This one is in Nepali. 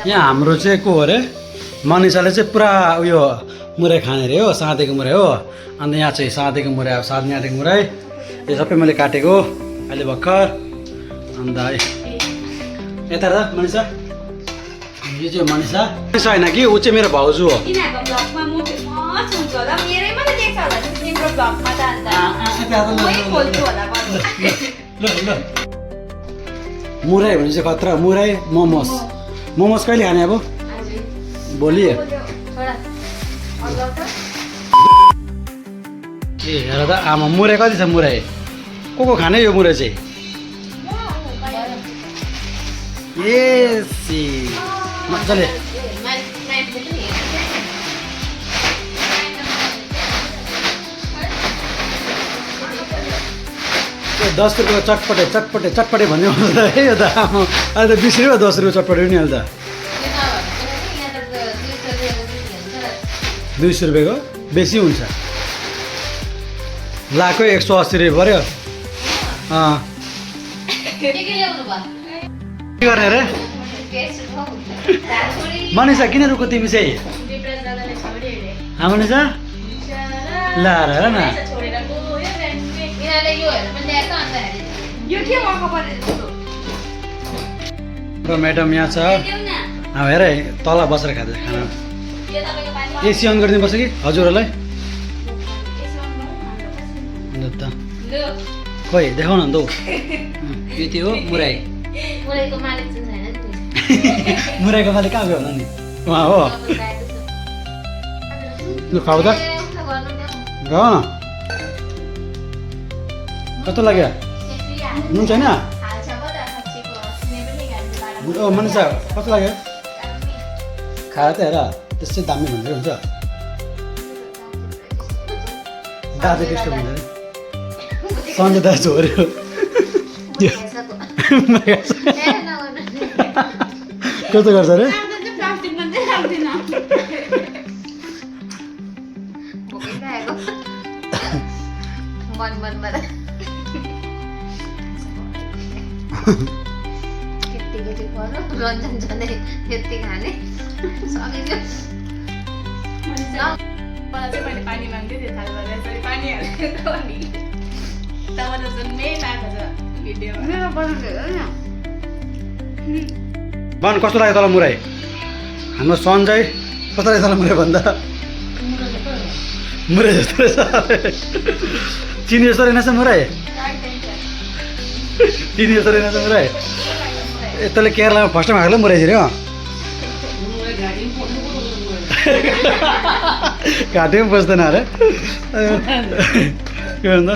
यहाँ हाम्रो चाहिँ को हो अरे मनिषाले चाहिँ पुरा उयो मुरै खाने अरे हो साँधेको मुरै हो अन्त यहाँ चाहिँ साँधेको मुरै अब साँधेको मुरै यो सबै मैले काटेको अहिले भर्खर अन्त यता र मनिषा यो चाहिँ मनिषा मनिषा होइन कि ऊ चाहिँ मेरो भाउजू हो मुरै भने चाहिँ खतरा मुरै मोमोस मोमोस कहिले खाने अब भोलि ए हेर त आमा मुरै कति छ मुरै को खाने यो मुरै चाहिँ ए सी मजाले 10 रुपियाँको चटपटे चटपटे चटपटे भन्ने है यो त अहिले त 20 रुपियाँ 10 रुपियाँ चटपटे पनि अहिले त 200 रुपियाँको बेसी हुन्छ लाखै 180 रुपियाँ पऱ्यो के गर्ने अरे मनिषा किन रुको तिमी चाहिँ मनिषा ला हेर न र म्याडम यहाँ छ हेर तल बसेर खाँदैछ खाना एसी अन गरिदिनुपर्छ कि हजुरहरूलाई खोइ देखाउ न त यति हो मुराई मुराईको मालिक कहाँ गयो होला नि उहाँ हो लु खाऊ त ग कस्तो लाग्यो नुन छैन मनिषा कस्तो लाग्यो खाएर त हेर त्यस्तै दामी भन्दै हुन्छ दाजु त्यस्तो भन्दै सन्जय दाजु छोऱ्यो कस्तो गर्छ अरे बन कस्तो लाग्यो तल मुराई हाम्रो सन्जय कस्तो लाग्यो तल मुराई भन्दा मुराई जस्तो रहेछ चिनी जस्तो रहेनछ मुराई चिनी जस्तो रहेनछ मुराई यताले केरलामा फर्स्ट टाइम खाएको मुराई अरे घाँटी पनि बस्दैन अरे के भन्दा